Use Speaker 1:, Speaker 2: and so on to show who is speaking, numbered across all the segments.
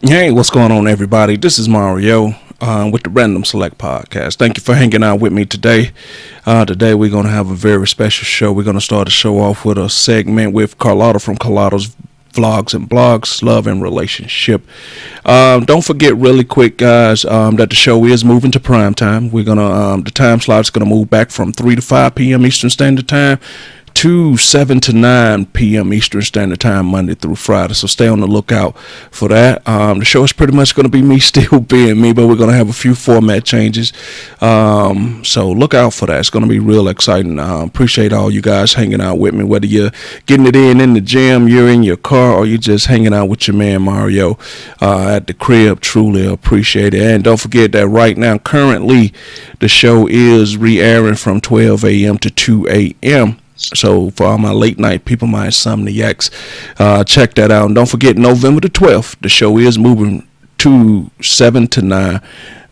Speaker 1: Hey, what's going on, everybody? This is Mario with the Random Select Podcast. Thank you for hanging out with me today. Today, we're going to have a very special show. We're going to start the show off with a segment with Carlota from Carlota's Vlogs and Blogs, Love and Relationship. Don't forget, really quick, guys, that the show is moving to prime time. We're gonna the time slot's gonna move back from 3 to 5 p.m. Eastern Standard Time to 7 to 9 p.m. Eastern Standard Time, Monday through Friday. So stay on the lookout for that. The show is pretty much going to be me still being me, but we're going to have a few format changes. So look out for that. It's going to be real exciting. Appreciate all you guys hanging out with me, whether you're getting it in the gym, you're in your car, or you're just hanging out with your man Mario at the crib. Truly appreciate it. And don't forget that right now, currently, the show is re-airing from 12 a.m. to 2 a.m. So for all my late night people, my insomniacs, check that out. And don't forget, November the 12th, the show is moving to 7 to 9,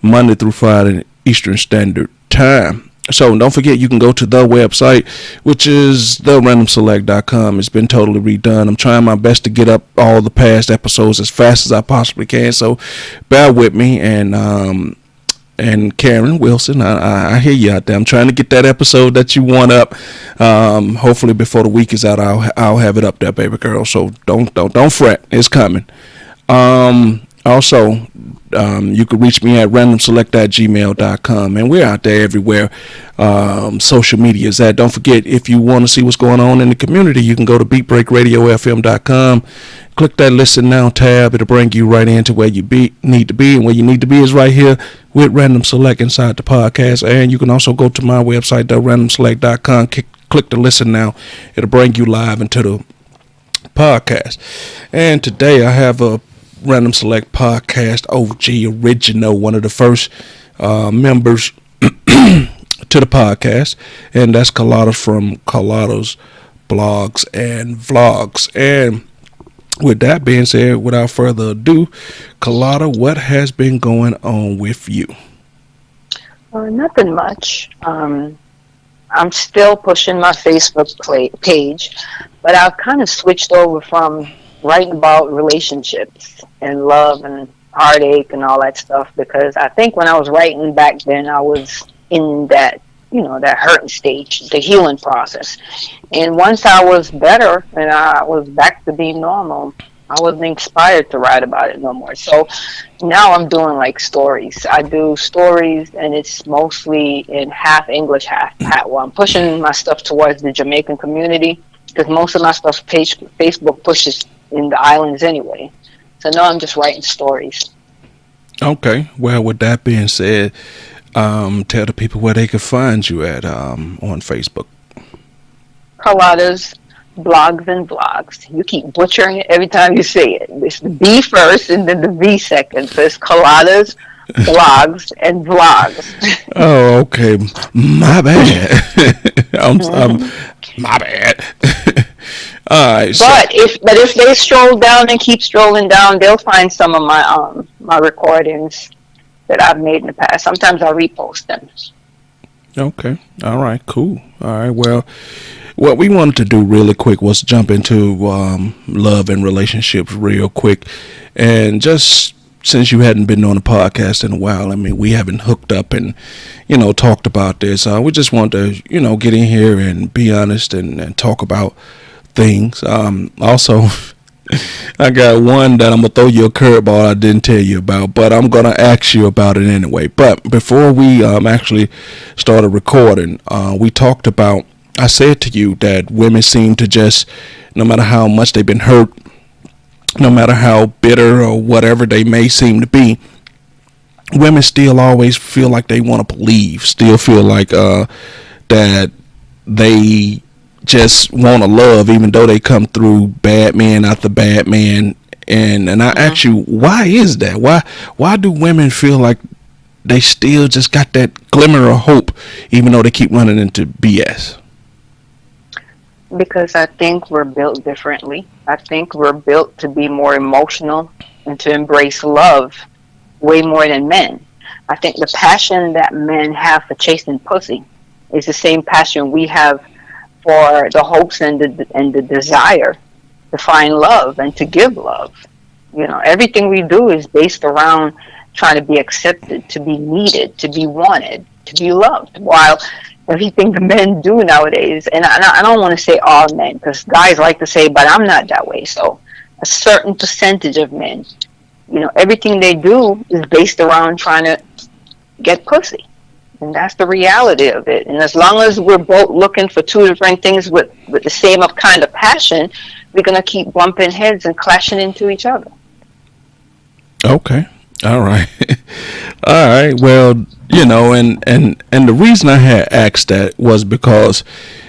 Speaker 1: Monday through Friday, Eastern Standard Time. So don't forget, you can go to the website, which is therandomselect.com. It's been totally redone. I'm trying my best to get up all the past episodes as fast as I possibly can. So bear with me. And Karen Wilson, I hear you out there. I'm trying to get that episode that you want up. Hopefully before the week is out, I'll have it up there, baby girl. So don't fret. It's coming. Also, you can reach me at randomselect@gmail.com, and we're out there everywhere. Social media is that. Don't forget, if you want to see what's going on in the community, you can go to beatbreakradiofm.com. Click that Listen Now tab. It'll bring you right into where you need to be. And where you need to be is right here with Random Select inside the podcast. And you can also go to my website, therandomselect.com. Click the Listen Now. It'll bring you live into the podcast. And today I have a Random Select Podcast OG original, one of the first members to the podcast. And that's Carlota from Carlota's Blogs and Vlogs. And with that being said, without further ado, Carlota, what has been going on with you?
Speaker 2: Nothing much. I'm still pushing my Facebook page, but I've kind of switched over from writing about relationships and love and heartache and all that stuff, because I think when I was writing back then, I was in that hurting stage, the healing process. And once I was better and I was back to being normal, I wasn't inspired to write about it no more. So now I'm doing like stories. I do stories, and it's mostly in half English, half Patois. I'm pushing my stuff towards the Jamaican community, because most of my stuff Facebook pushes in the islands anyway. So now I'm just writing stories.
Speaker 1: Okay. Well, with that being said, tell the people where they can find you at on Facebook.
Speaker 2: Carlota's Blogs and Vlogs. You keep butchering it every time you say it. It's the B first and then the V second. So it's Carlota's Blogs and Vlogs.
Speaker 1: Oh, okay. My bad. My bad. All right.
Speaker 2: But if they stroll down and keep strolling down, they'll find some of my recordings that I've made in the past. Sometimes I'll repost them.
Speaker 1: Okay. All right. Cool. All right. Well, what we wanted to do really quick was jump into love and relationships real quick. And just since you hadn't been on the podcast in a while, I mean, we haven't hooked up and, talked about this. We just wanted to, get in here and be honest and talk about things. Also, I got one that I'm going to throw you a curveball I didn't tell you about, but I'm going to ask you about it anyway. But before we actually started recording, we talked about, I said to you that women seem to just, no matter how much they've been hurt, no matter how bitter or whatever they may seem to be, women still always feel like they want to believe, still feel like that they just want to love, even though they come through bad man after bad man. And I ask you, why is that? Why do women feel like they still just got that glimmer of hope, even though they keep running into BS?
Speaker 2: Because I think we're built differently. I think we're built to be more emotional and to embrace love way more than men. I think the passion that men have for chasing pussy is the same passion we have for the hopes and the desire to find love and to give love. Everything we do is based around trying to be accepted, to be needed, to be wanted, to be loved. While everything the men do nowadays, and I don't want to say all men, because guys like to say, but I'm not that way. So a certain percentage of men, everything they do is based around trying to get pussy. And that's the reality of it. And as long as we're both looking for two different things with the same kind of passion, we're going to keep bumping heads and clashing into each other.
Speaker 1: Okay. All right. All right. Well, and the reason I had asked that was because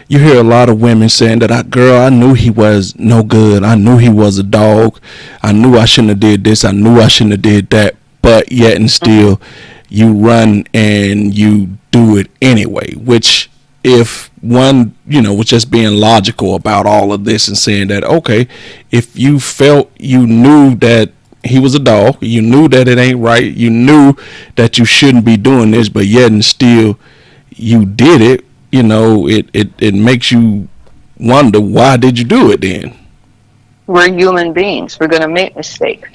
Speaker 1: you hear a lot of women saying that I knew he was no good. I knew he was a dog. I knew I shouldn't have did this. I knew I shouldn't have did that. But yet and still, you run and you do it anyway. Which, if one, was just being logical about all of this and saying that, okay, if you felt you knew that he was a dog, you knew that it ain't right, you knew that you shouldn't be doing this, but yet and still you did it, it makes you wonder, why did you do it then?
Speaker 2: We're human beings. We're going to make mistakes.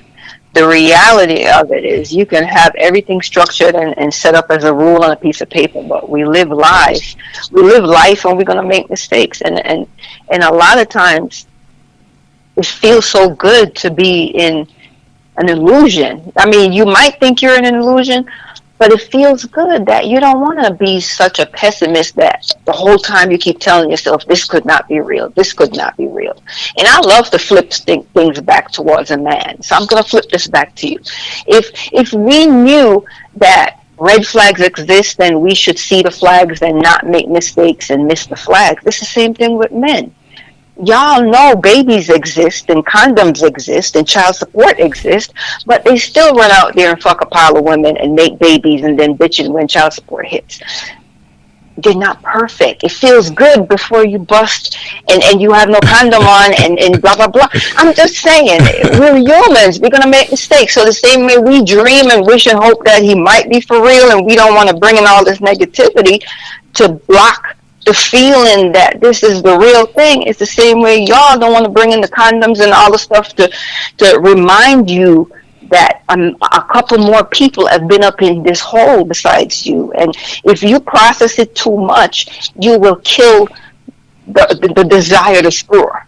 Speaker 2: The reality of it is you can have everything structured and set up as a rule on a piece of paper, but we live life. We live life and we're going to make mistakes. And a lot of times it feels so good to be in an illusion. I mean, you might think you're in an illusion, but it feels good that you don't want to be such a pessimist that the whole time you keep telling yourself, this could not be real, this could not be real. And I love to flip things back towards a man. So I'm going to flip this back to you. If we knew that red flags exist, then we should see the flags and not make mistakes and miss the flags. It's the same thing with men. Y'all know babies exist and condoms exist and child support exists, but they still run out there and fuck a pile of women and make babies and then bitching when child support hits. They're not perfect. It feels good before you bust and you have no condom on and blah, blah, blah. I'm just saying, we're humans. We're going to make mistakes. So the same way we dream and wish and hope that he might be for real, and we don't want to bring in all this negativity to block the feeling that this is the real thing. It's the same way y'all don't want to bring in the condoms and all the stuff to remind you that a couple more people have been up in this hole besides you. And if you process it too much, you will kill the desire to screw her.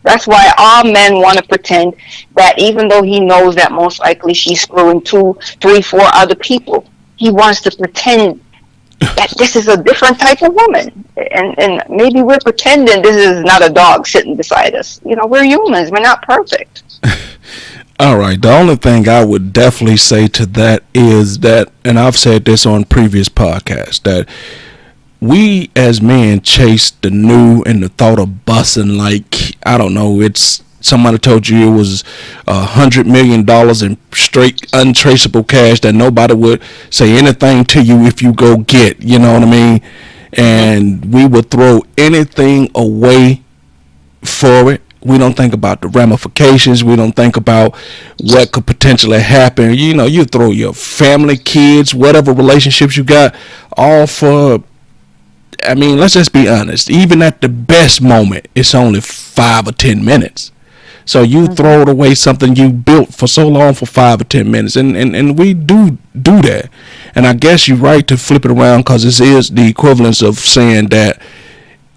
Speaker 2: That's why all men want to pretend that even though he knows that most likely she's screwing 2, 3, 4 other people, he wants to pretend that this is a different type of woman. And maybe we're pretending this is not a dog sitting beside us. We're humans. We're not perfect.
Speaker 1: All right. The only thing I would definitely say to that is that, and I've said this on previous podcasts, that we as men chase the new and the thought of busting, like, I don't know, it's somebody told you it was $100 million in straight untraceable cash that nobody would say anything to you if you go get, you know what I mean? And we would throw anything away for it. We don't think about the ramifications. We don't think about what could potentially happen. You throw your family, kids, whatever relationships you got, all for, I mean, let's just be honest. Even at the best moment, it's only 5 or 10 minutes. So you throw it away, something you built for so long, for 5 or 10 minutes. And we do that. And I guess you're right to flip it around, because this is the equivalence of saying that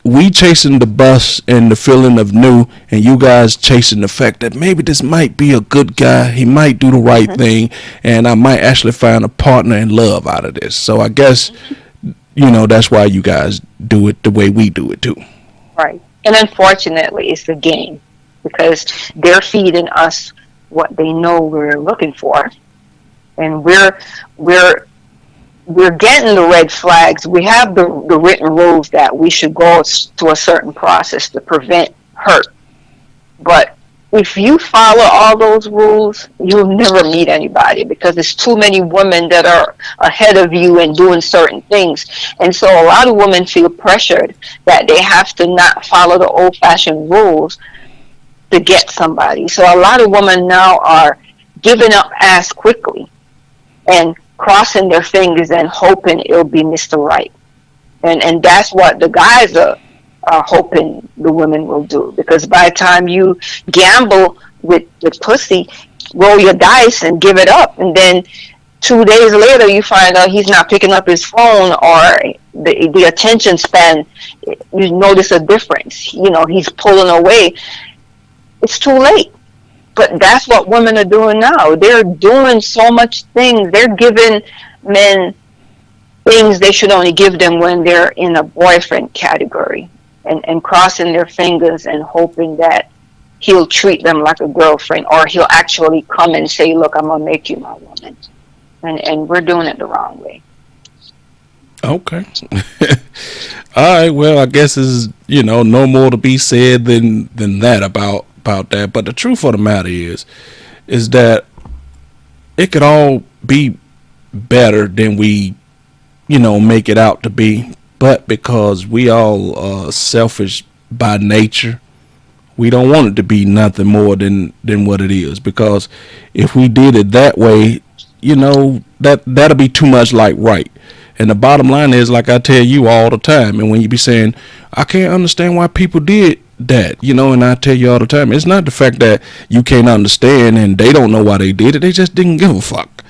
Speaker 1: we chasing the bus and the feeling of new, and you guys chasing the fact that maybe this might be a good guy. He might do the right thing, and I might actually find a partner in love out of this. So I guess, that's why you guys do it the way we do it too.
Speaker 2: Right. And unfortunately, it's a game, because they're feeding us what they know we're looking for, and we're getting the red flags. We have the written rules that we should go to a certain process to prevent hurt. But if you follow all those rules, you'll never meet anybody, because there's too many women that are ahead of you and doing certain things. And so a lot of women feel pressured that they have to not follow the old-fashioned rules to get somebody. So a lot of women now are giving up ass quickly and crossing their fingers and hoping it'll be Mr. Right. And that's what the guys are hoping the women will do, because by the time you gamble with pussy, roll your dice and give it up, and then 2 days later you find out he's not picking up his phone, or the attention span, you notice a difference. He's pulling away. It's too late. But that's what women are doing now. They're doing so much things. They're giving men things they should only give them when they're in a boyfriend category, and crossing their fingers and hoping that he'll treat them like a girlfriend, or he'll actually come and say, look, I'm going to make you my woman. And we're doing it the wrong way.
Speaker 1: Okay. All right. Well, I guess is no more to be said than that about that. But the truth of the matter is that it could all be better than we make it out to be. But because we all are selfish by nature, we don't want it to be nothing more than what it is. Because if we did it that way, that'll be too much like right. And the bottom line is, like I tell you all the time, and when you be saying, I can't understand why people did that, and I tell you all the time, it's not the fact that you can't understand and they don't know why they did it. They just didn't give a fuck.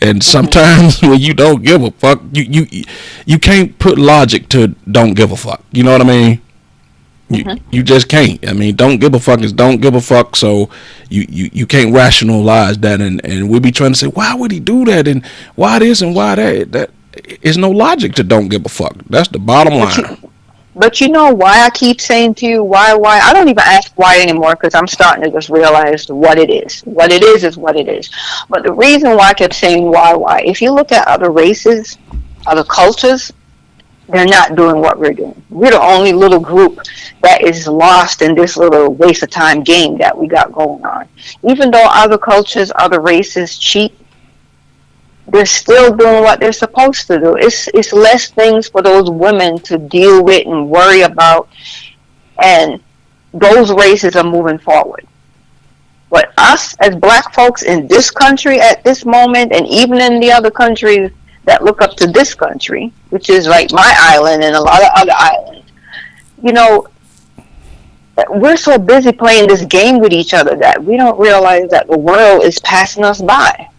Speaker 1: And sometimes when you don't give a fuck, you can't put logic to don't give a fuck. You know what I mean? You just can't. I mean, don't give a fuck is don't give a fuck. So you can't rationalize that, and we'll be trying to say, why would he do that, and why this and why that. That is no logic to don't give a fuck. That's the bottom line.
Speaker 2: But you know why I keep saying to you, why? I don't even ask why anymore, because I'm starting to just realize what it is. What it is what it is. But the reason why I kept saying why, if you look at other races, other cultures, they're not doing what we're doing. We're the only little group that is lost in this little waste of time game that we got going on. Even though other cultures, other races cheat, they're still doing what they're supposed to do. It's less things for those women to deal with and worry about, and those races are moving forward. But us as black folks in this country at this moment, and even in the other countries that look up to this country, which is like my island and a lot of other islands, we're so busy playing this game with each other that we don't realize that the world is passing us by.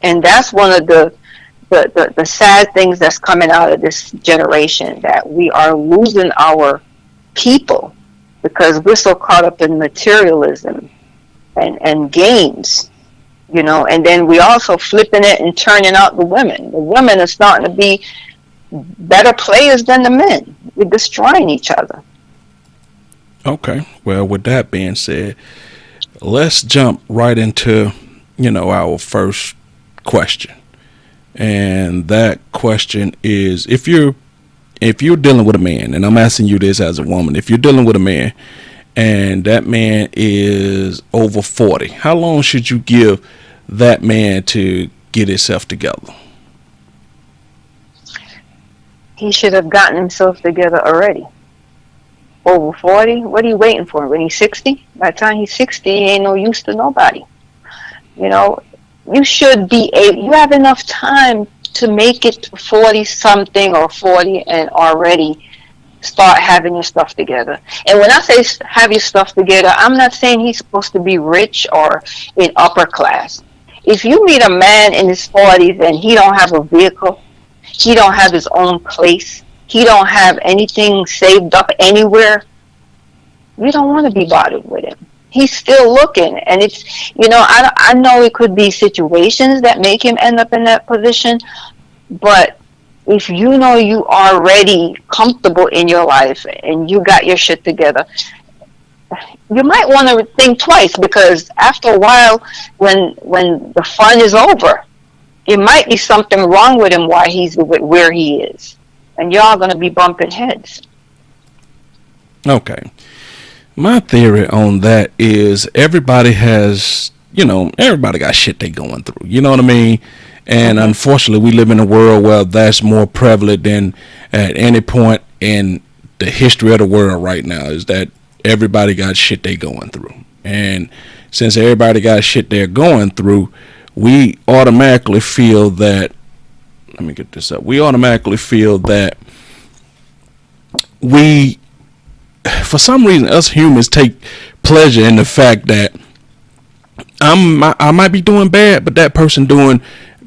Speaker 2: And that's one of the sad things that's coming out of this generation, that we are losing our people because we're so caught up in materialism and games, and then we also flipping it and turning out the women. The women are starting to be better players than the men. We're destroying each other.
Speaker 1: Okay. Well, with that being said, let's jump right into, our first question. And that question is, if you're dealing with a man, and I'm asking you this as a woman, if you're dealing with a man and that man is over 40, how long should you give that man to get himself together?
Speaker 2: He should have gotten himself together already. Over 40? What are you waiting for? When he's 60? By the time he's 60, he ain't no use to nobody. You should be you have enough time to make it to 40 something or 40 and already start having your stuff together. And when I say have your stuff together, I'm not saying he's supposed to be rich or in upper class. If you meet a man in his 40s and he don't have a vehicle, he don't have his own place, he don't have anything saved up anywhere, you don't want to be bothered with him. He's still looking, and it's, I know it could be situations that make him end up in that position, but if you know you already comfortable in your life and you got your shit together, you might want to think twice, because after a while, when the fun is over, it might be something wrong with him why he's where he is, and y'all going to be bumping heads.
Speaker 1: Okay. My theory on that is everybody has, everybody got shit they going through. You know what I mean? And unfortunately, we live in a world where that's more prevalent than at any point in the history of the world right now, is that everybody got shit they going through. And since everybody got shit they're going through, we automatically feel that, let me get this up, we automatically feel that we, for some reason, us humans take pleasure in the fact that I might be doing bad, but that person doing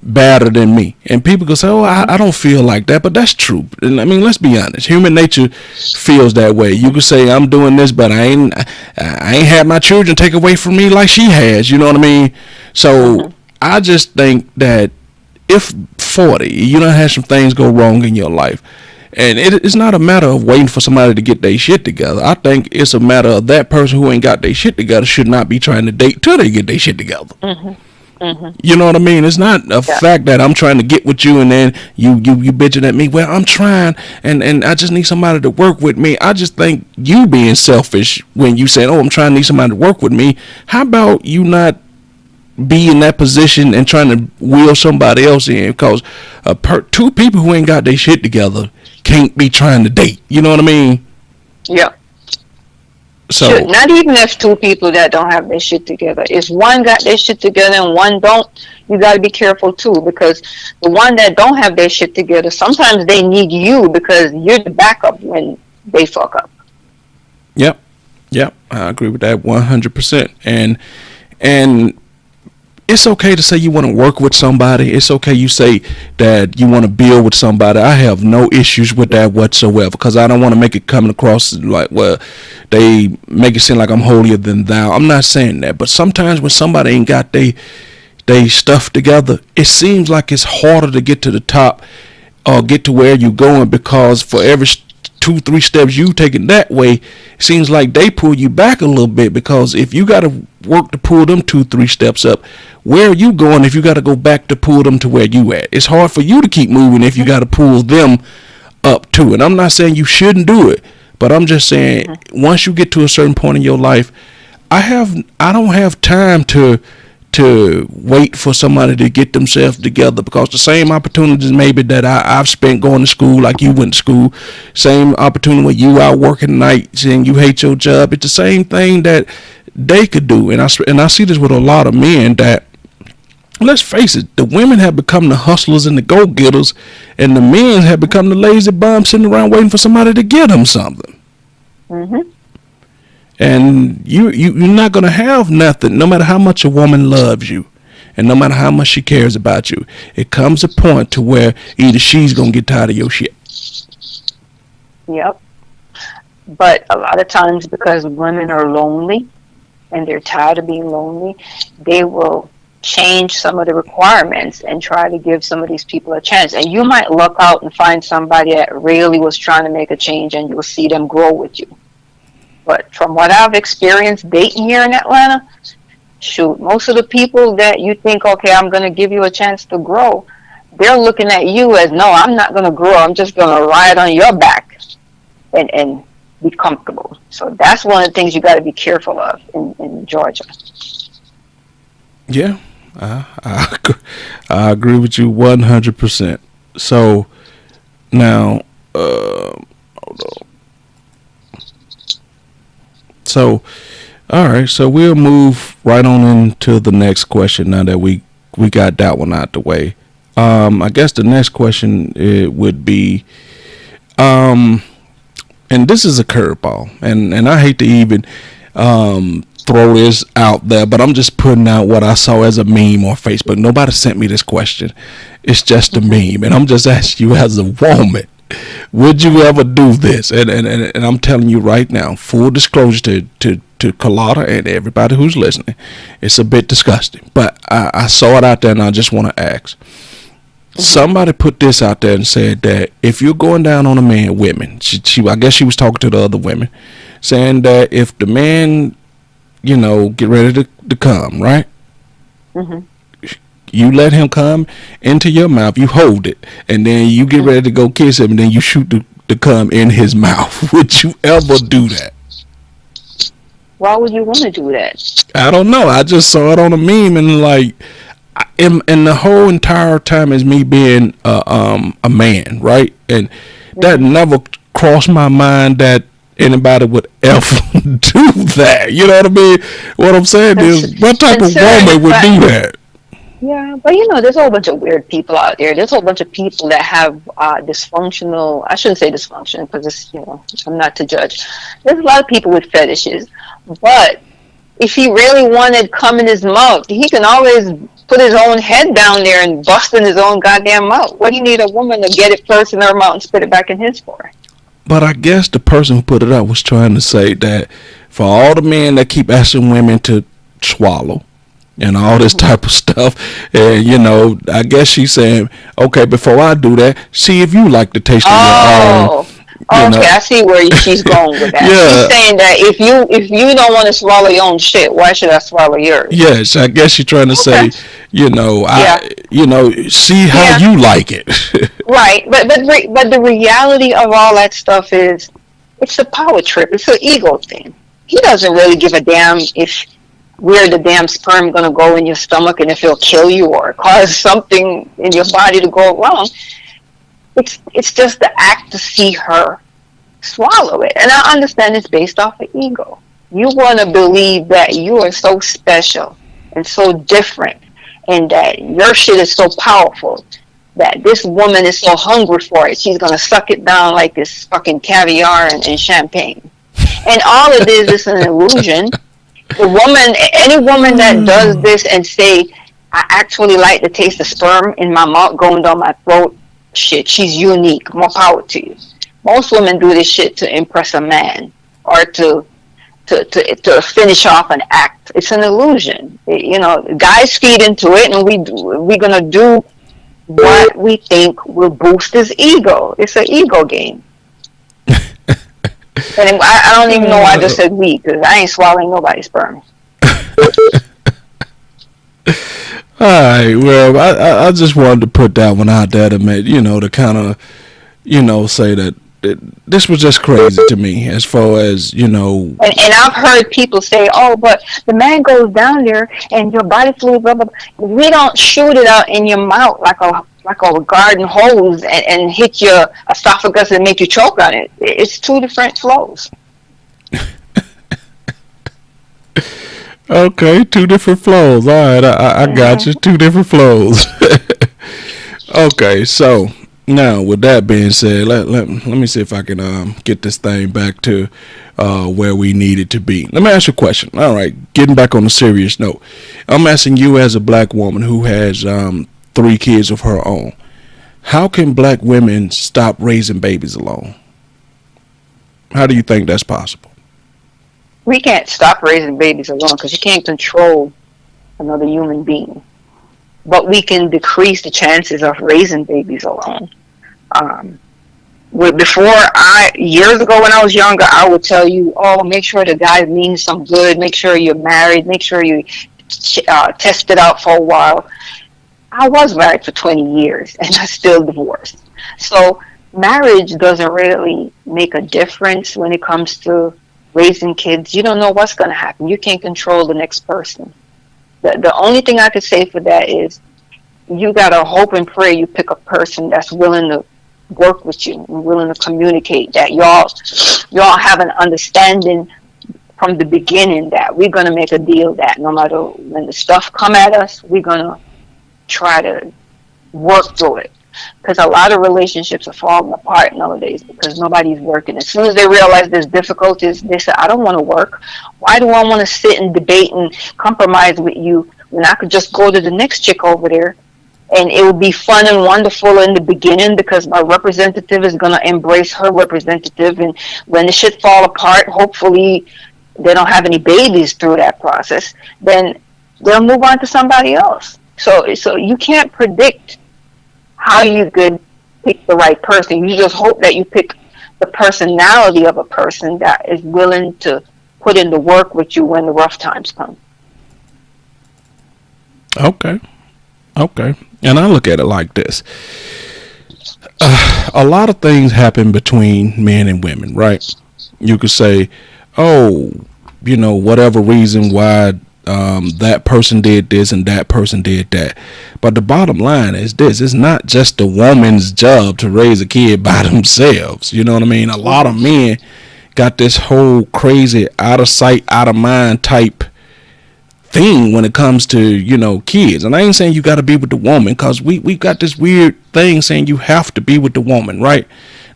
Speaker 1: better than me. And people can say, "Oh, I don't feel like that," but that's true. And I mean, let's be honest. Human nature feels that way. You can say, "I'm doing this, but I ain't had my children take away from me like she has." You know what I mean? So I just think that if 40, you don't have some things go wrong in your life. And it's not a matter of waiting for somebody to get their shit together. I think it's a matter of that person who ain't got their shit together should not be trying to date till they get their shit together. You know what I mean? It's not a fact that I'm trying to get with you and then you bitching at me. Well, I'm trying and I just need somebody to work with me. I just think you being selfish when you say, "Oh, I'm trying to need somebody to work with me." How about you not be in that position and trying to wheel somebody else in? Because two people who ain't got their shit together can't be trying to date. You know what I mean?
Speaker 2: Yeah.
Speaker 1: So
Speaker 2: Should, not even if two people that don't have their shit together. If one got their shit together and one don't, you got to be careful too, because the one that don't have their shit together, sometimes they need you because you're the backup when they fuck up.
Speaker 1: Yep. I agree with that 100%. And it's okay to say you want to work with somebody. It's okay you say that you want to build with somebody. I have no issues with that whatsoever, because I don't want to make it coming across like, well, they make it seem like I'm holier than thou. I'm not saying that, but sometimes when somebody ain't got they stuff together, it seems like it's harder to get to the top or get to where you're going, because for every 2-3 steps you taking that way, it seems like they pull you back a little bit, because if you got to work to pull them 2-3 steps up, where are you going if you got to go back to pull them to where you at? It's hard for you to keep moving if you got to pull them up too. And I'm not saying you shouldn't do it, but I'm just saying once you get to a certain point in your life, I don't have time to wait for somebody to get themselves together, because the same opportunities maybe that I've spent going to school, like you went to school, same opportunity when you out working nights and you hate your job, it's the same thing that they could do. And I see this with a lot of men that, let's face it, the women have become the hustlers and the go-getters, and the men have become the lazy bums sitting around waiting for somebody to get them something. And you're not going to have nothing, no matter how much a woman loves you and no matter how much she cares about you. It comes a point to where either she's going to get tired of your shit.
Speaker 2: Yep. But a lot of times, because women are lonely and they're tired of being lonely, they will change some of the requirements and try to give some of these people a chance. And you might luck out and find somebody that really was trying to make a change, and you'll see them grow with you. But from what I've experienced dating here in Atlanta, shoot, most of the people that you think, okay, I'm going to give you a chance to grow, they're looking at you as, no, I'm not going to grow. I'm just going to ride on your back and be comfortable. So that's one of the things you got to be careful of in Georgia.
Speaker 1: Yeah, I agree with you 100%. So now, hold on. So, all right. So we'll move right on into the next question now that we got that one out the way. I guess the next question would be, and this is a curveball, and I hate to even throw this out there, but I'm just putting out what I saw as a meme on Facebook. Nobody sent me this question. It's just a meme, and I'm just asking you as a woman. Would you ever do this? And I'm telling you right now, full disclosure to Carlota and everybody who's listening, it's a bit disgusting. But I saw it out there, and I just want to ask. Somebody put this out there and said that if you're going down on a man, women, I guess she was talking to the other women, saying that if the man, get ready to come, right? You let him come into your mouth, you hold it, and then you get ready to go kiss him, and then you shoot the cum in his mouth. Would you ever do that?
Speaker 2: Why would you want to do that?
Speaker 1: I don't know. I just saw it on a meme, and and the whole entire time is me being a man, right? And that never crossed my mind that anybody would ever do that. You know what I mean? What I'm saying is, what type of woman would do that?
Speaker 2: Yeah, but there's a whole bunch of weird people out there. There's a whole bunch of people that have dysfunctional, I shouldn't say dysfunction because it's, I'm not to judge. There's a lot of people with fetishes, but if he really wanted cum in his mouth, he can always put his own head down there and bust in his own goddamn mouth. What do you need a woman to get it first in her mouth and spit it back in his for?
Speaker 1: But I guess the person who put it up was trying to say that for all the men that keep asking women to swallow and all this type of stuff, and I guess she's saying, okay, before I do that, see if you like the taste of your own.
Speaker 2: Okay, I see where she's going with that. Yeah. She's saying that if you don't want to swallow your own shit, why should I swallow yours?
Speaker 1: Yes, I guess she's trying to say, see how you like it.
Speaker 2: Right, but the reality of all that stuff is, it's a power trip. It's an ego thing. He doesn't really give a damn if where the damn sperm gonna go in your stomach and if it'll kill you or cause something in your body to go wrong. It's just the act to see her swallow it. And I understand it's based off of ego. You want to believe that you are so special and so different and that your shit is so powerful that this woman is so hungry for it, she's going to suck it down like this fucking caviar and champagne. And all it is an illusion. Any woman that does this and say, I actually like the taste of sperm in my mouth going down my throat, shit, she's unique. More power to you. Most women do this shit to impress a man or to finish off an act. It's an illusion. Guys feed into it, and we're gonna do what we think will boost his ego. It's an ego game. And I don't even know why I just said we, because I ain't swallowing nobody's sperm.
Speaker 1: Alright, well, I just wanted to put that one out there to make, to kind of, say that this was just crazy to me as far as, And
Speaker 2: I've heard people say, oh, but the man goes down there and your body fluid, blah, blah, blah. We don't shoot it out in your mouth like a garden hose and hit your esophagus and make you choke on it. It's two different flows.
Speaker 1: Okay, two different flows. All right, I got you. Two different flows. Okay, so now with that being said, let me see if I can get this thing back to where we need it to be. Let me ask you a question. All right, getting back on a serious note, I'm asking you as a black woman who has 3 kids of her own, how can black women stop raising babies alone? How do you think that's possible?
Speaker 2: We can't stop raising babies alone because you can't control another human being. But we can decrease the chances of raising babies alone. Years ago when I was younger, I would tell you, oh, make sure the guy means some good, make sure you're married, make sure you test it out for a while. I was married for 20 years and I still divorced. So marriage doesn't really make a difference when it comes to raising kids. You don't know what's going to happen. You can't control the next person. The only thing I could say for that is you got to hope and pray you pick a person that's willing to work with you and willing to communicate, that y'all have an understanding from the beginning that we're going to make a deal that no matter when the stuff come at us, we're going to try to work through it. Because a lot of relationships are falling apart nowadays because nobody's working. As soon as they realize there's difficulties, they say, I don't want to work. Why do I want to sit and debate and compromise with you when I could just go to the next chick over there and it would be fun and wonderful in the beginning because my representative is going to embrace her representative, and when the shit fall apart, hopefully they don't have any babies through that process, then they'll move on to somebody else. So you can't predict how you could pick the right person. You just hope that you pick the personality of a person that is willing to put in the work with you when the rough times come.
Speaker 1: Okay. And I look at it like this. A lot of things happen between men and women, right? You could say, oh, whatever reason why that person did this and that person did that. But the bottom line is this: it's not just the woman's job to raise a kid by themselves. You know what I mean? A lot of men got this whole crazy out of sight, out of mind type thing when it comes to, kids. And I ain't saying you got to be with the woman, because we got this weird thing saying you have to be with the woman, right?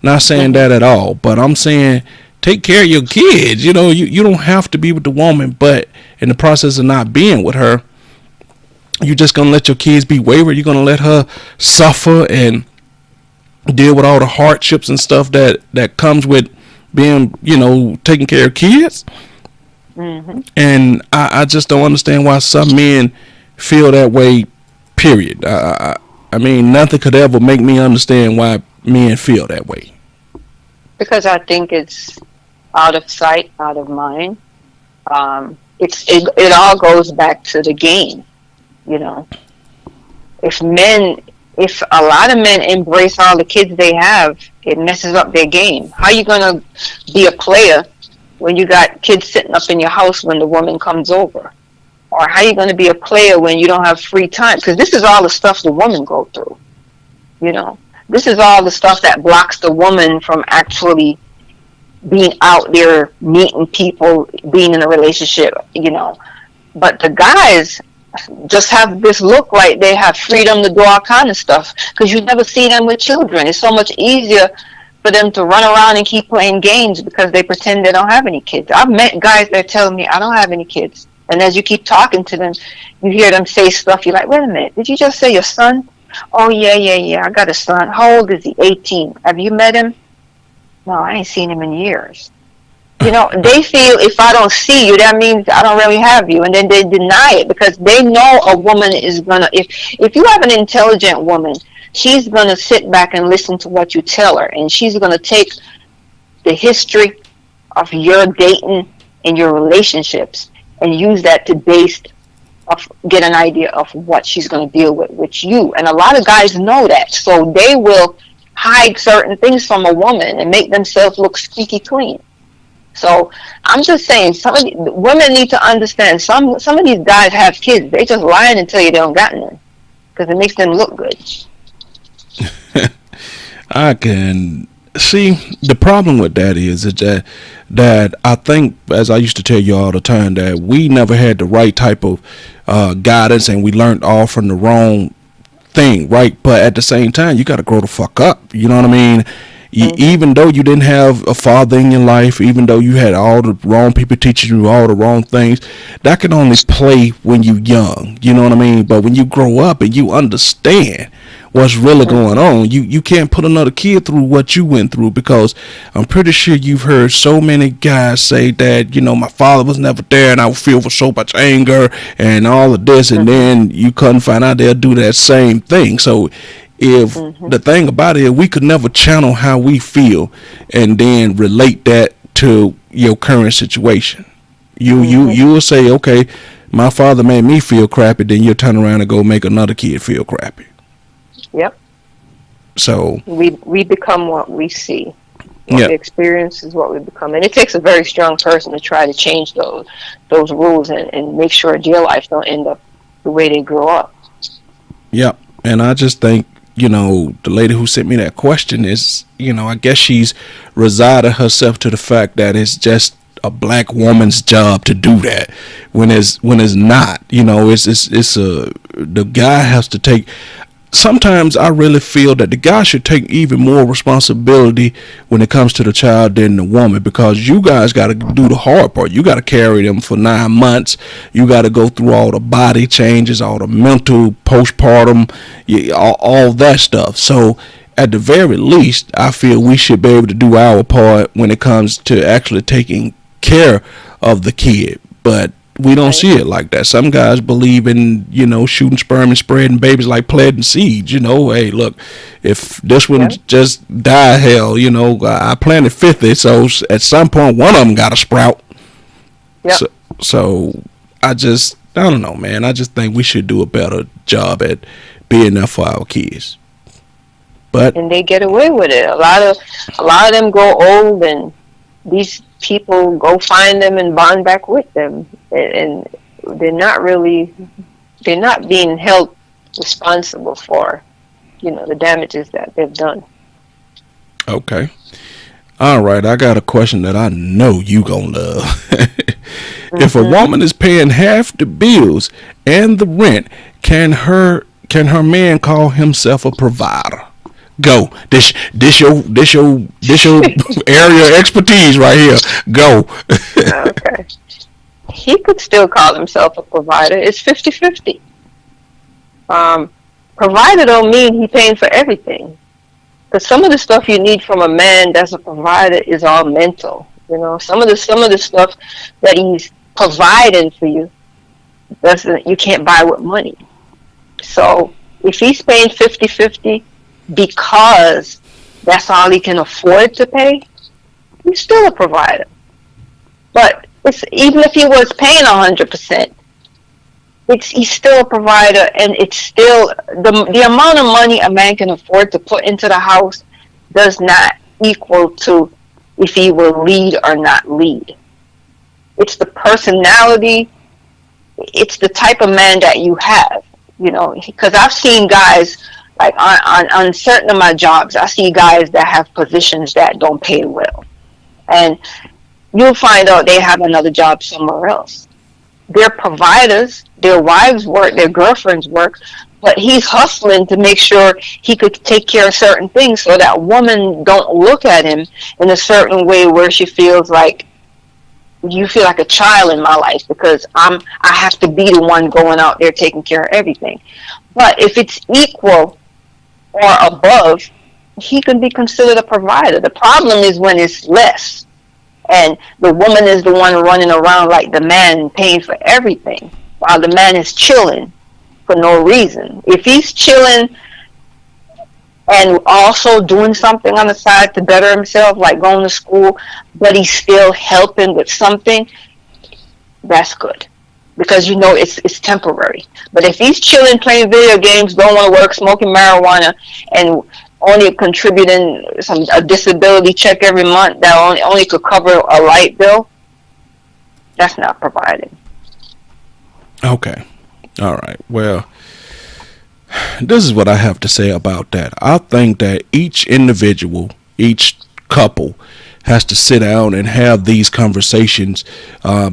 Speaker 1: Not saying that at all, but I'm saying take care of your kids. You don't have to be with the woman, but in the process of not being with her, you just gonna let your kids be wayward. You're gonna let her suffer and deal with all the hardships and stuff that comes with being, taking care of kids. And I just don't understand why some men feel that way. Period. I mean, nothing could ever make me understand why men feel that way.
Speaker 2: Because I think it's out of sight, out of mind. It all goes back to the game. If a lot of men embrace all the kids they have, it messes up their game. How are you gonna be a player when you got kids sitting up in your house when the woman comes over? Or how are you gonna be a player when you don't have free time? Because this is all the stuff the woman go through. This is all the stuff that blocks the woman from actually being out there, meeting people, being in a relationship, But the guys just have this look like they have freedom to do all kind of stuff, because you never see them with children. It's so much easier for them to run around and keep playing games because they pretend they don't have any kids. I've met guys that tell me, I don't have any kids. And as you keep talking to them, you hear them say stuff. You're like, wait a minute, did you just say your son? Oh, yeah, I got a son. How old is he? 18. Have you met him? No, I ain't seen him in years. They feel if I don't see you, that means I don't really have you. And then they deny it because they know a woman is going to, if you have an intelligent woman, she's going to sit back and listen to what you tell her. And she's going to take the history of your dating and your relationships and use that to get an idea of what she's going to deal with you. And a lot of guys know that. So they will hide certain things from a woman and make themselves look squeaky clean. So I'm just saying, women need to understand. Some of these guys have kids. They just lying and tell you they don't got none because it makes them look good.
Speaker 1: I can see the problem with that is that I think, as I used to tell you all the time, that we never had the right type of guidance, and we learned all from the wrong thing, right? But at the same time, you got to grow the fuck up. You know what I mean? Even though you didn't have a father in your life, even though you had all the wrong people teaching you all the wrong things, that can only play when you young. You know what I mean? But when you grow up and you understand what's really going on, you can't put another kid through what you went through, because I'm pretty sure you've heard so many guys say that, my father was never there and I would feel for so much anger and all of this, and then you couldn't find out they'll do that same thing. So if the thing about it, we could never channel how we feel and then relate that to your current situation. You will say, okay, my father made me feel crappy, then you'll turn around and go make another kid feel crappy.
Speaker 2: Yep.
Speaker 1: So
Speaker 2: we become what we see. What we experience is what we become, and it takes a very strong person to try to change those rules and make sure their life don't end up the way they grew up.
Speaker 1: Yep. And I just think, the lady who sent me that question is, I guess she's resigned herself to the fact that it's just a black woman's job to do that, when it's not. The guy has to take. Sometimes I really feel that the guy should take even more responsibility when it comes to the child than the woman, because you guys got to do the hard part. You got to carry them for 9 months. You got to go through all the body changes, all the mental postpartum, all that stuff. So at the very least, I feel we should be able to do our part when it comes to actually taking care of the kid. But we don't see it like that. Some guys believe in, shooting sperm and spreading babies like planting seeds. Hey, look, if this one just die, hell, I planted 50, so at some point one of them got to sprout. Yep. So I don't know, man. I just think we should do a better job at being there for our kids. And
Speaker 2: they get away with it. A lot of them grow old, and these people go find them and bond back with them, and they're not being held responsible for the damages that they've done.
Speaker 1: Okay. All right, I got a question that I know you gonna love. If a woman is paying half the bills and the rent, can her man call himself a provider? Go. This your area of expertise right here. Go.
Speaker 2: Okay. He could still call himself a provider. It's 50-50. Provider don't mean he paying for everything. Because some of the stuff you need from a man that's a provider is all mental. You know, some of the stuff that he's providing for you doesn't, you can't buy with money. So if he's paying 50-50 because that's all he can afford to pay, he's still a provider. But even if he was paying 100%, he's still a provider, and it's still the amount of money a man can afford to put into the house does not equal to if he will lead or not lead. It's the personality, it's the type of man that you have, you know, because I've seen guys, like on certain of my jobs, I see guys that have positions that don't pay well. And you'll find out they have another job somewhere else. They're providers, their wives work, their girlfriends work, but he's hustling to make sure he could take care of certain things so that woman don't look at him in a certain way where she feels like, you feel like a child in my life because I have to be the one going out there taking care of everything. But if it's equal or above, he can be considered a provider. The problem is when it's less and the woman is the one running around like the man paying for everything while the man is chilling for no reason. If he's chilling and also doing something on the side to better himself, like going to school, but he's still helping with something, that's good. Because you know it's temporary. But if he's chilling, playing video games, don't want to work, smoking marijuana, and only contributing a disability check every month that only could cover a light bill, that's not providing.
Speaker 1: Okay. All right. Well, this is what I have to say about that. I think that each individual, each couple has to sit down and have these conversations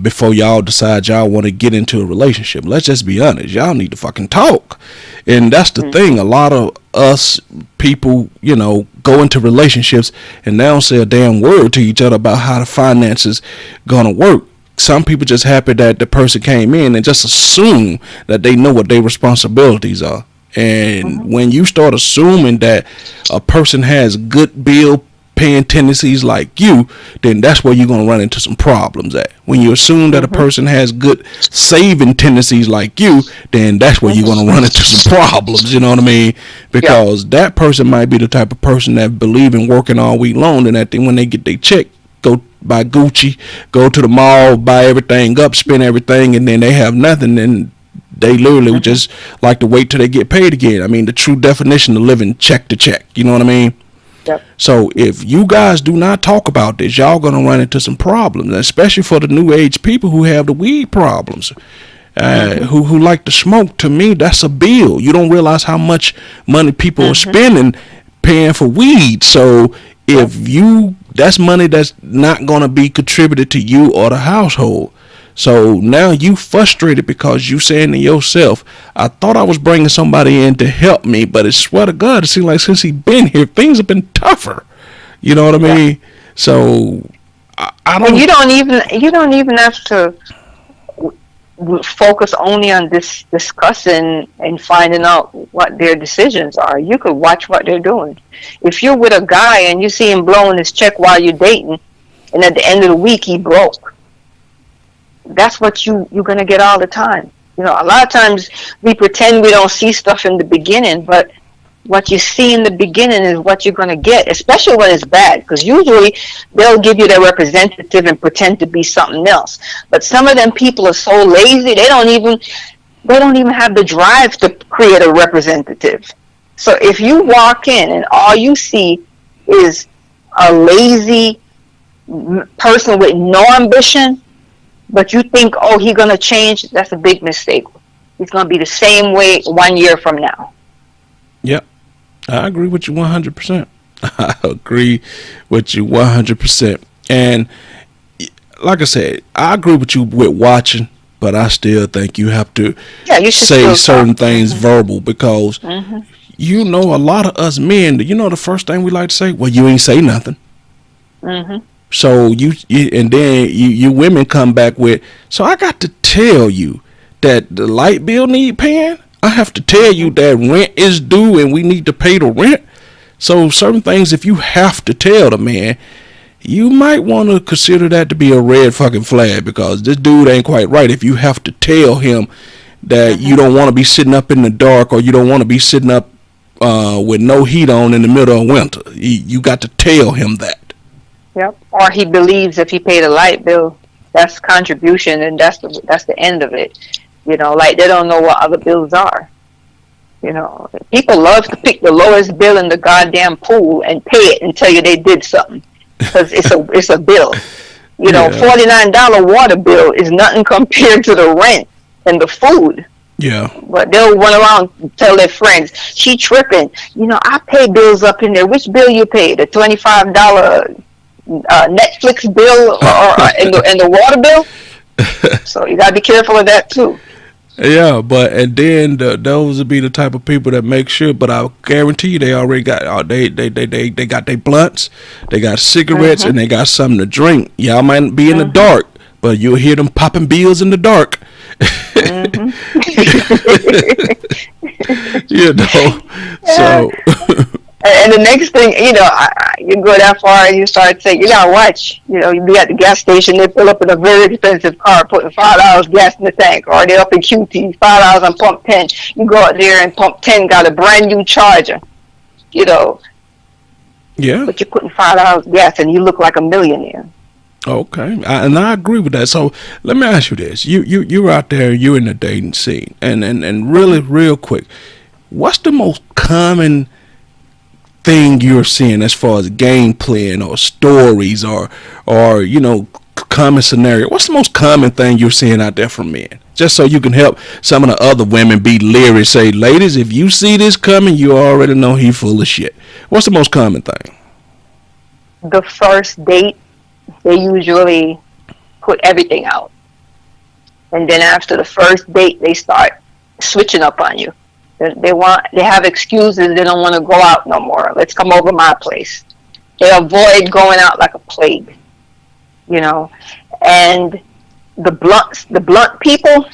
Speaker 1: before y'all decide y'all want to get into a relationship. Let's just be honest. Y'all need to fucking talk. And that's the thing. A lot of us people, you know, go into relationships and they don't say a damn word to each other about how the finances gonna work. Some people just happy that the person came in and just assume that they know what their responsibilities are. And when you start assuming that a person has good bill paying tendencies like you, then that's where you're going to run into some problems at. When you assume that a person has good saving tendencies like you, then that's where you're going to run into some problems, you know what I mean? Because that person might be the type of person that believe in working all week long, and that when they get their check, go buy Gucci, go to the mall, buy everything up, spend everything, and then they have nothing, and they literally would just like to wait till they get paid again. I mean, the true definition of living check to check, you know what I mean?
Speaker 2: Yep.
Speaker 1: So if you guys do not talk about this, y'all gonna run into some problems, especially for the new age people who have the weed problems, who like to smoke. To me, that's a bill. You don't realize how much money people are spending paying for weed. So if that's money that's not gonna be contributed to you or the household. So now you frustrated because you saying to yourself, I thought I was bringing somebody in to help me, but I swear to God, it seems like since he been here, things have been tougher. You know what I mean? So I don't.
Speaker 2: And you don't even have to focus only on this discussing and finding out what their decisions are. You could watch what they're doing. If you're with a guy and you see him blowing his check while you're dating, and at the end of the week he broke, that's what you're going to get all the time. You know, a lot of times we pretend we don't see stuff in the beginning, but what you see in the beginning is what you're going to get, especially when it's bad, because usually they'll give you their representative and pretend to be something else. But some of them people are so lazy, they don't even have the drive to create a representative. So if you walk in and all you see is a lazy person with no ambition, but you think, oh, he's going to change, that's a big mistake. He's going to be the same way 1 year from now.
Speaker 1: Yep. I agree with you 100%. I agree with you 100%. And like I said, I agree with you with watching, but I still think you have to say certain things verbal, because you know, a lot of us men, you know, the first thing we like to say, well, you ain't say nothing.
Speaker 2: Mhm.
Speaker 1: So and then you women come back with, so I got to tell you that the light bill need paying. I have to tell you that rent is due and we need to pay the rent. So certain things, if you have to tell the man, you might want to consider that to be a red fucking flag, because this dude ain't quite right if you have to tell him that you don't want to be sitting up in the dark, or you don't want to be sitting up with no heat on in the middle of winter. You got to tell him that.
Speaker 2: Yep. Or he believes if he paid a light bill, that's contribution, and that's the end of it. You know, like they don't know what other bills are. You know, people love to pick the lowest bill in the goddamn pool and pay it and tell you they did something, because it's a bill. You know, $49 water bill is nothing compared to the rent and the food.
Speaker 1: Yeah.
Speaker 2: But they'll run around and tell their friends, she tripping. You know, I pay bills up in there. Which bill you pay? The $25 Netflix bill or and the water bill? So you gotta be careful of that too.
Speaker 1: Yeah, but and then those would be the type of people that make sure. But I guarantee you, they already got they got their blunts, they got cigarettes, and they got something to drink. Y'all might be in the dark, but you'll hear them popping bills in the dark. You know, so.
Speaker 2: And the next thing, you know, you go that far and you start saying, you gotta watch. You know, you be at the gas station, they fill up in a very expensive car, putting $5 gas in the tank, or they're up in QT, $5 on pump 10. You go out there and pump 10 got a brand new charger. You know.
Speaker 1: Yeah.
Speaker 2: But you're putting $5 gas and you look like a millionaire.
Speaker 1: Okay, and I agree with that. So let me ask you this: you're out there, you're in the dating scene, and really real quick, what's the most common thing you're seeing as far as game playing or stories or you know, common scenario? What's the most common thing you're seeing out there from men? Just so you can help some of the other women be leery. Say, ladies, if you see this coming, you already know he full of shit. What's the most common thing?
Speaker 2: The first date, they usually put everything out. And then after the first date, they start switching up on you. They have excuses. They don't want to go out no more. Let's come over my place. They avoid going out like a plague, you know. And the blunt people,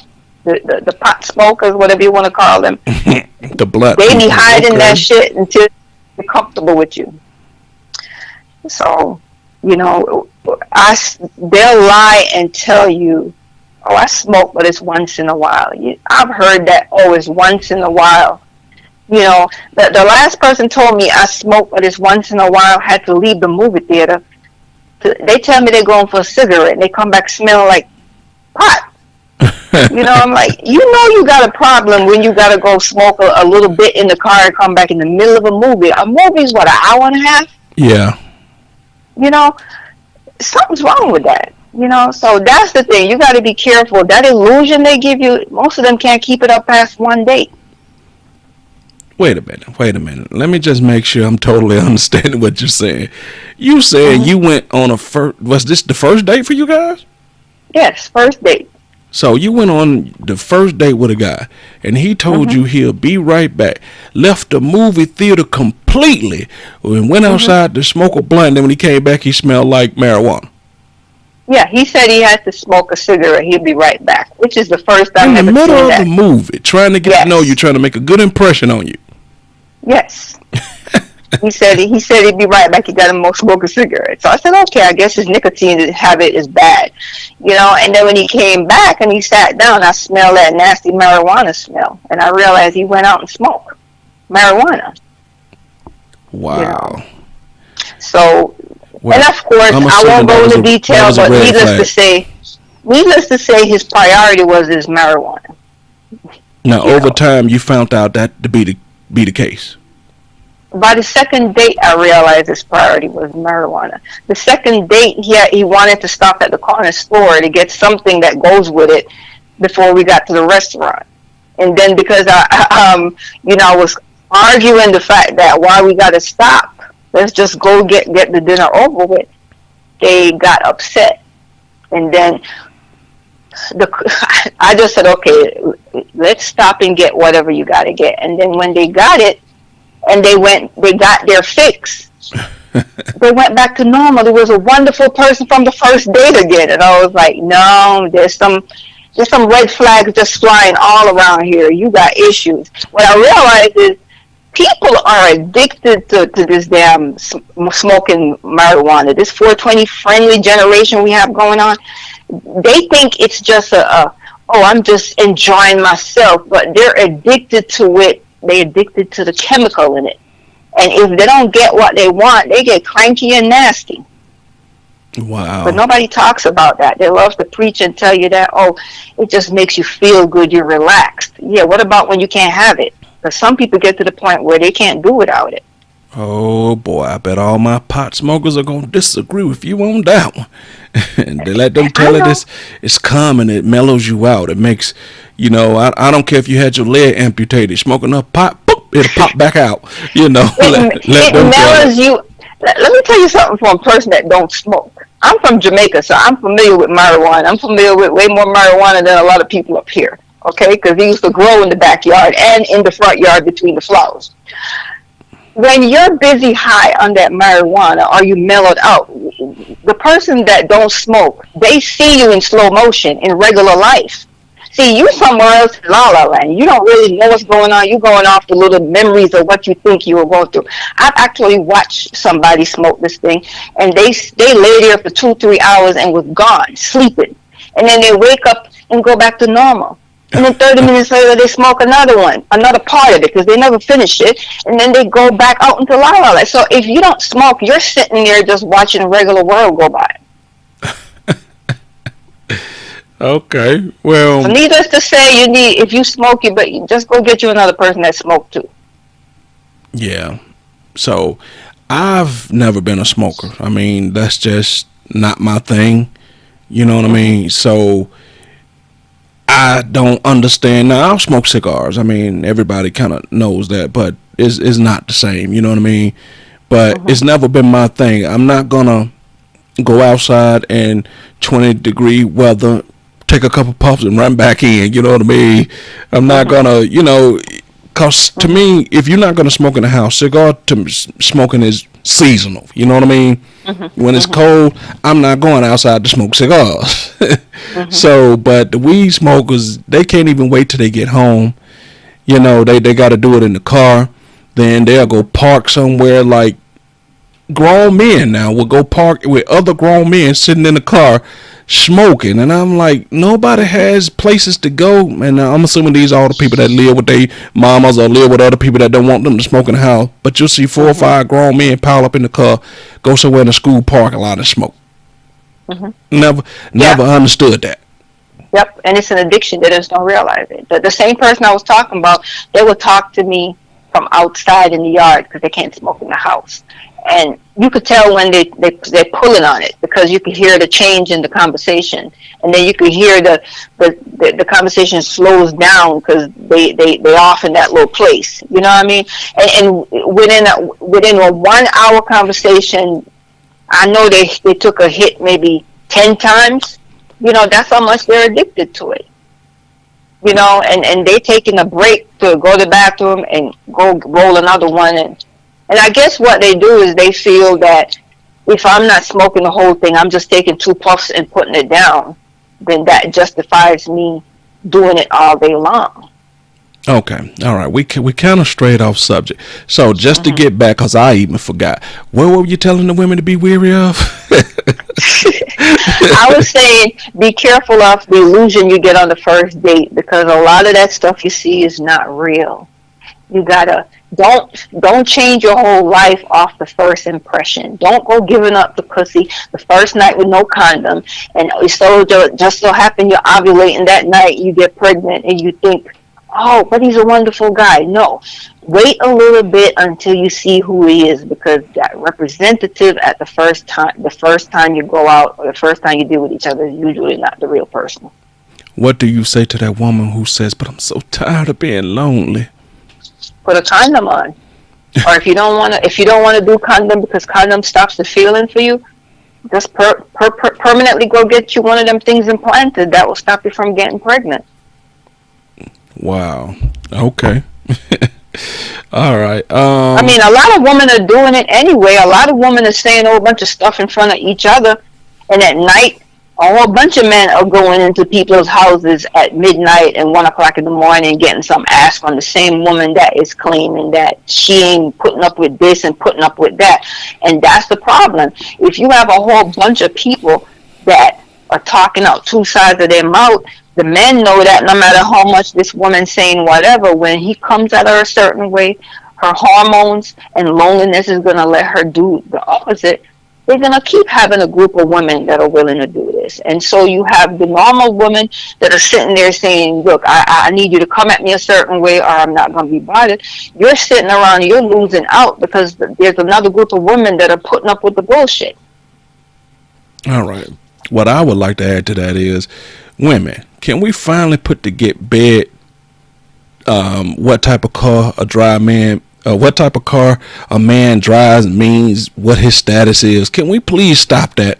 Speaker 2: the pot smokers, whatever you want to call them,
Speaker 1: the blunt.
Speaker 2: They be hiding that shit until they're comfortable with you. So, you know, they'll lie and tell you, oh, I smoke, but it's once in a while. I've heard that, oh, it's once in a while. You know, the last person told me I smoke, but it's once in a while, had to leave the movie theater. They tell me they're going for a cigarette, and they come back smelling like pot. You know, I'm like, you know you got a problem when you got to go smoke a little bit in the car and come back in the middle of a movie. A movie's, what, an hour and a half?
Speaker 1: Yeah.
Speaker 2: You know, something's wrong with that. You know, so that's the thing. You got to be careful. That illusion they give you, most of them can't keep it up past one date.
Speaker 1: Wait a minute. Let me just make sure I'm totally understanding what you're saying. You said you went on was this the first date for you guys?
Speaker 2: Yes, first date.
Speaker 1: So you went on the first date with a guy, and he told you he'll be right back. Left the movie theater completely, and went outside to smoke a blunt. Then when he came back, he smelled like marijuana.
Speaker 2: Yeah, he said he had to smoke a cigarette. He'll be right back, which is the first time
Speaker 1: in
Speaker 2: I've
Speaker 1: the
Speaker 2: ever
Speaker 1: middle
Speaker 2: seen
Speaker 1: of
Speaker 2: that.
Speaker 1: the movie, trying to get to know you, trying to make a good impression on you.
Speaker 2: Yes. He said he'd be right back. He got him smoke a cigarette. So I said, okay, I guess his nicotine habit is bad, you know. And then when he came back and he sat down, I smelled that nasty marijuana smell, and I realized he went out and smoked marijuana.
Speaker 1: Wow.
Speaker 2: You know? So,
Speaker 1: well,
Speaker 2: and of course, I won't go into detail, but needless to say, his priority was his marijuana.
Speaker 1: Now, over time, you found out that to be the case.
Speaker 2: By the second date, I realized his priority was marijuana. The second date, he wanted to stop at the corner store to get something that goes with it before we got to the restaurant. And then because I was arguing the fact that why we got to stop, let's just go get the dinner over with, they got upset. And then I just said, okay, let's stop and get whatever you got to get. And then when they got it, and they got their fix. They went back to normal. It was a wonderful person from the first date again, and I was like, no, there's some red flags just flying all around here. You got issues. What I realized is people are addicted to this damn smoking marijuana. This 420 friendly generation we have going on. They think it's just I'm just enjoying myself, but they're addicted to it. They're addicted to the chemical in it. And if they don't get what they want, they get cranky and nasty.
Speaker 1: Wow.
Speaker 2: But nobody talks about that. They love to preach and tell you that, it just makes you feel good, you're relaxed. Yeah, what about when you can't have it? Because some people get to the point where they can't do without it.
Speaker 1: Oh, boy, I bet all my pot smokers are going to disagree with you on that one. And they let them tell it it's common. It mellows you out. It makes, I don't care if you had your leg amputated. Smoking enough pot, boop, it'll pop back out.
Speaker 2: It mellows you. Let me tell you something from a person that don't smoke. I'm from Jamaica, so I'm familiar with marijuana. I'm familiar with way more marijuana than a lot of people up here, okay? Because they used to grow in the backyard and in the front yard between the flowers. When you're busy high on that marijuana or you mellowed out, the person that don't smoke, they see you in slow motion in regular life. See, you somewhere else in La La Land. You don't really know what's going on. You're going off the little memories of what you think you were going through. I've actually watched somebody smoke this thing, and they lay there for 2-3 hours and was gone, sleeping. And then they wake up and go back to normal. And then 30 minutes later, they smoke another part of it, because they never finished it. And then they go back out into La La Land. So if you don't smoke, you're sitting there just watching the regular world go by.
Speaker 1: Okay, well.
Speaker 2: So needless to say, if you smoke, but you just go get you another person that smoked too.
Speaker 1: Yeah. So I've never been a smoker. I mean, that's just not my thing. You know what I mean? So I don't understand. Now, I'll smoke cigars. I mean, everybody kind of knows that, but it's not the same. You know what I mean? But it's never been my thing. I'm not going to go outside in 20-degree weather, take a couple puffs and run back in. You know what I mean? I'm not going to, because to me, if you're not going to smoke in the house, smoking is seasonal. You know what I mean? When it's cold, I'm not going outside to smoke cigars. So, but the weed smokers, they can't even wait till they get home. They got to do it in the car. Then they'll go park somewhere. Like, grown men now will go park with other grown men sitting in the car smoking, and I'm like, nobody has places to go. And I'm assuming these are all the people that live with their mamas or live with other people that don't want them to smoke in the house. But you'll see 4 or 5 grown men pile up in the car, go somewhere in the school parking lot and smoke. Never understood that.
Speaker 2: Yep, and it's an addiction. They just don't realize it. The same person I was talking about, they would talk to me from outside in the yard because they can't smoke in the house. And you could tell when they're pulling on it, because you could hear the change in the conversation, and then you could hear the conversation slows down because they're off in that little place. You know what I mean? And within a 1 hour conversation, I know they took a hit maybe 10 times. That's how much they're addicted to it. And they're taking a break to go to the bathroom and go roll another one. And I guess what they do is they feel that if I'm not smoking the whole thing, I'm just taking 2 puffs and putting it down, then that justifies me doing it all day long. Okay,
Speaker 1: all right. We kind of strayed off subject. So just to get back, because I even forgot, what were you telling the women to be wary of?
Speaker 2: I was saying be careful of the illusion you get on the first date, because a lot of that stuff you see is not real. You gotta don't change your whole life off the first impression. Don't go giving up the pussy the first night with no condom, and so just so happen you're ovulating that night, you get pregnant, and you think, oh, but he's a wonderful guy. No, wait a little bit until you see who he is, because that representative at the first time you go out or the first time you deal with each other is usually not the real person.
Speaker 1: What do you say to that woman who says, "But I'm so tired of being lonely"?
Speaker 2: Put a condom on. Or if you don't want to do condom because condom stops the feeling for you, just permanently go get you one of them things implanted that will stop you from getting pregnant.
Speaker 1: Wow. Okay. All right.
Speaker 2: I mean, a lot of women are doing it anyway. A lot of women are saying a whole bunch of stuff in front of each other, and at night, a whole bunch of men are going into people's houses at midnight and 1 o'clock in the morning, getting some ass from the same woman that is claiming that she ain't putting up with this and putting up with that. And that's the problem. If you have a whole bunch of people that are talking out two sides of their mouth, the men know that no matter how much this woman's saying whatever, when he comes at her a certain way, her hormones and loneliness is going to let her do the opposite. They're going to keep having a group of women that are willing to do this. And so you have the normal women that are sitting there saying, look, I need you to come at me a certain way or I'm not going to be bothered. You're sitting around, you're losing out because there's another group of women that are putting up with the bullshit.
Speaker 1: All right. What I would like to add to that is, women, can we finally put to get bed what type of car what type of car a man drives means what his status is? Can we please stop that?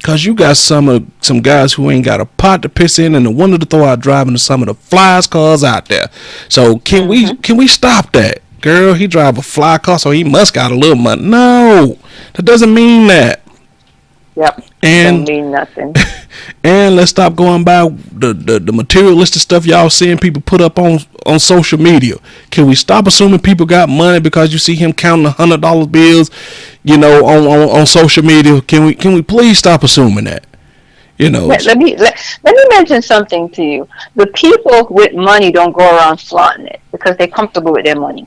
Speaker 1: Cause you got some guys who ain't got a pot to piss in and a window to throw out driving some of the flyest cars out there. So can we stop that? Girl, he drive a fly car, so he must got a little money. No, that doesn't mean that.
Speaker 2: Yep.
Speaker 1: And
Speaker 2: don't mean nothing.
Speaker 1: And let's stop going by the materialistic stuff y'all seeing people put up on social media. Can we stop assuming people got money because you see him counting $100 bills, on social media? Can we please stop assuming that?
Speaker 2: Let me mention something to you. The people with money don't go around flaunting it because they're comfortable with their money.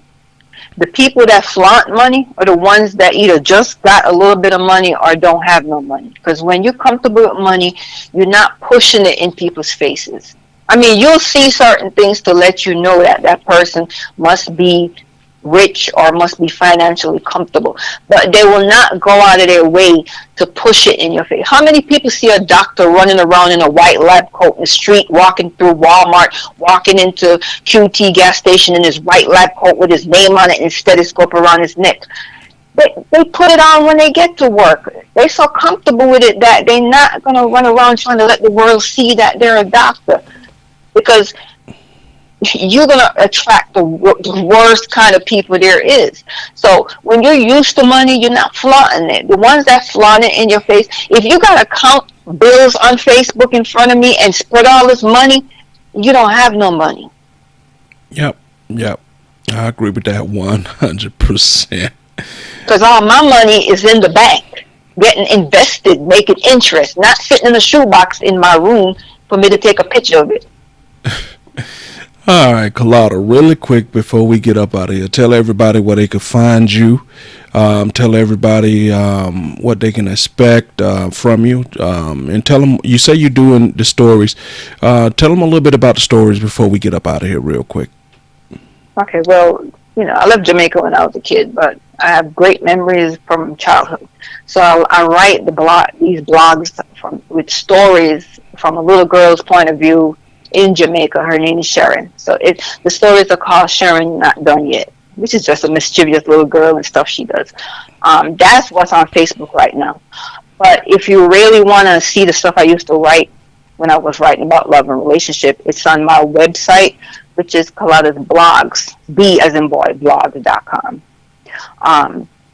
Speaker 2: The people that flaunt money are the ones that either just got a little bit of money or don't have no money. Because when you're comfortable with money, you're not pushing it in people's faces. I mean, you'll see certain things to let you know that that person must be rich or must be financially comfortable. But they will not go out of their way to push it in your face. How many people see a doctor running around in a white lab coat in the street, walking through Walmart, walking into QT gas station in his white lab coat with his name on it and stethoscope around his neck? They put it on when they get to work. They're so comfortable with it that they're not going to run around trying to let the world see that they're a doctor. Because you're going to attract the worst kind of people there is. So when you're used to money, you're not flaunting it. The ones that flaunt it in your face, if you got to count bills on Facebook in front of me and spread all this money, you don't have no money.
Speaker 1: Yep. I agree with that 100%.
Speaker 2: Because all my money is in the bank, getting invested, making interest, not sitting in a shoebox in my room for me to take a picture of it.
Speaker 1: All right, Carlota, really quick before we get up out of here, tell everybody where they can find you. Tell everybody what they can expect from you. And tell them, you say you're doing the stories. Tell them a little bit about the stories before we get up out of here real quick.
Speaker 2: Okay, well, I left Jamaica when I was a kid, but I have great memories from childhood. So I write these blogs with stories from a little girl's point of view in Jamaica. Her name is Sharon. So the stories are called Sharon Not Done Yet, which is just a mischievous little girl and stuff she does. That's what's on Facebook right now. But if you really want to see the stuff I used to write when I was writing about love and relationship, it's on my website, which is Carlota's blogs, B as in boy, blog.com.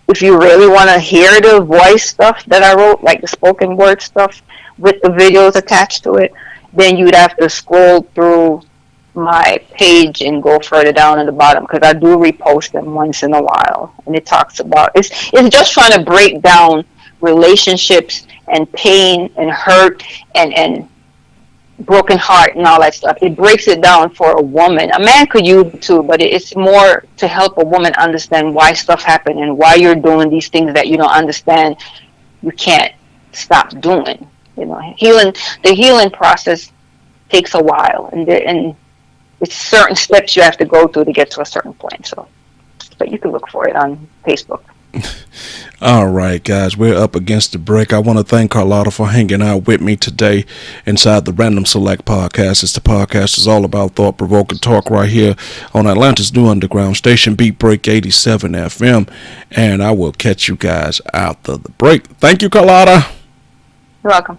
Speaker 2: If you really want to hear the voice stuff that I wrote, like the spoken word stuff with the videos attached to it, then you'd have to scroll through my page and go further down at the bottom, because I do repost them once in a while, and it talks about it's just trying to break down relationships and pain and hurt and broken heart and all that stuff. It breaks it down for a woman. A man could use it too, but it's more to help a woman understand why stuff happened and why you're doing these things that you don't understand. You can't stop doing. The healing process takes a while, and it's certain steps you have to go through to get to a certain point. So, but you can look for it on Facebook.
Speaker 1: All right, guys, we're up against the break. I want to thank Carlota for hanging out with me today inside the Random Select podcast. It's the podcast is all about thought-provoking talk right here on Atlanta's new underground station, Beat Break 87 FM, and I will catch you guys after the break. Thank you, Carlota.
Speaker 2: You're welcome.